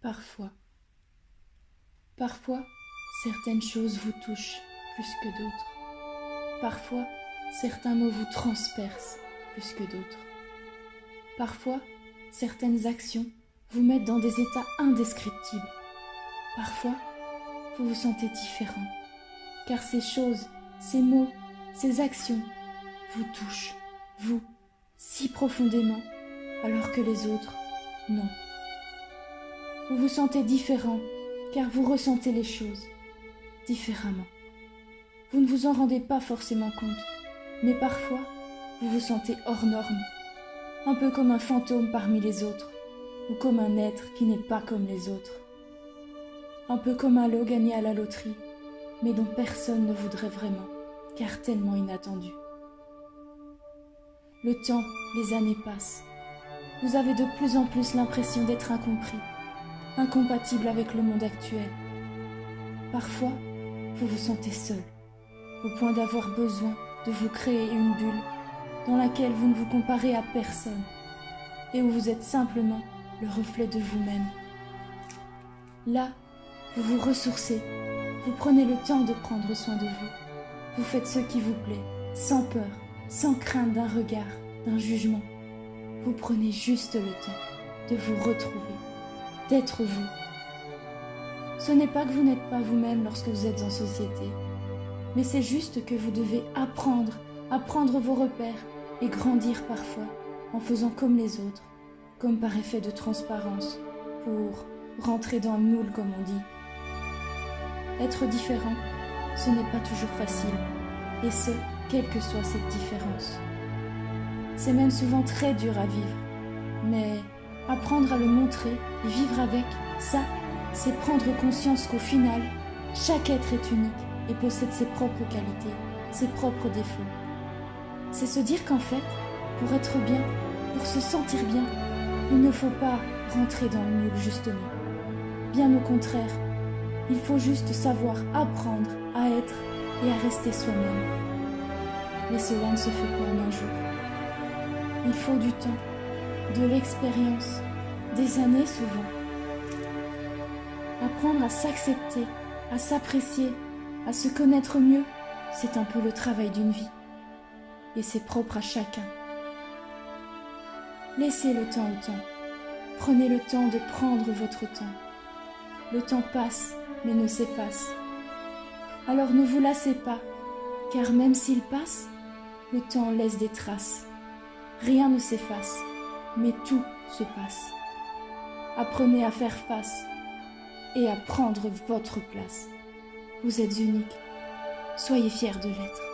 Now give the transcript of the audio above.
Parfois, parfois, certaines choses vous touchent plus que d'autres. Parfois, certains mots vous transpercent plus que d'autres. Parfois, certaines actions vous mettent dans des états indescriptibles. Parfois, vous vous sentez différent, car ces choses, ces mots, ces actions vous touchent, vous, si profondément, alors que les autres, non. Vous vous sentez différent, car vous ressentez les choses différemment. Vous ne vous en rendez pas forcément compte, mais parfois, vous vous sentez hors norme, un peu comme un fantôme parmi les autres, ou comme un être qui n'est pas comme les autres. Un peu comme un lot gagné à la loterie, mais dont personne ne voudrait vraiment, car tellement inattendu. Le temps, les années passent. Vous avez de plus en plus l'impression d'être incompris, incompatible avec le monde actuel. Parfois, vous vous sentez seul, au point d'avoir besoin de vous créer une bulle dans laquelle vous ne vous comparez à personne et où vous êtes simplement le reflet de vous-même. Là, vous vous ressourcez, vous prenez le temps de prendre soin de vous. Vous faites ce qui vous plaît, sans peur, sans crainte d'un regard, d'un jugement. Vous prenez juste le temps de vous retrouver, d'être vous. Ce n'est pas que vous n'êtes pas vous-même lorsque vous êtes en société, mais c'est juste que vous devez apprendre à prendre vos repères et grandir parfois en faisant comme les autres, comme par effet de transparence, pour rentrer dans le moule comme on dit. Être différent, ce n'est pas toujours facile, et ce, quelle que soit cette différence. C'est même souvent très dur à vivre, mais apprendre à le montrer et vivre avec, ça, c'est prendre conscience qu'au final, chaque être est unique et possède ses propres qualités, ses propres défauts. C'est se dire qu'en fait, pour être bien, pour se sentir bien, il ne faut pas rentrer dans le moule justement. Bien au contraire, il faut juste savoir apprendre à être et à rester soi-même. Mais cela ne se fait pas en un jour. Il faut du temps, de l'expérience, des années souvent. Apprendre à s'accepter, à s'apprécier, à se connaître mieux, c'est un peu le travail d'une vie. Et c'est propre à chacun. Laissez le temps au temps. Prenez le temps de prendre votre temps. Le temps passe, mais ne s'efface. Alors ne vous lassez pas, car même s'il passe, le temps laisse des traces. Rien ne s'efface, mais tout se passe. Apprenez à faire face et à prendre votre place. Vous êtes unique, soyez fiers de l'être.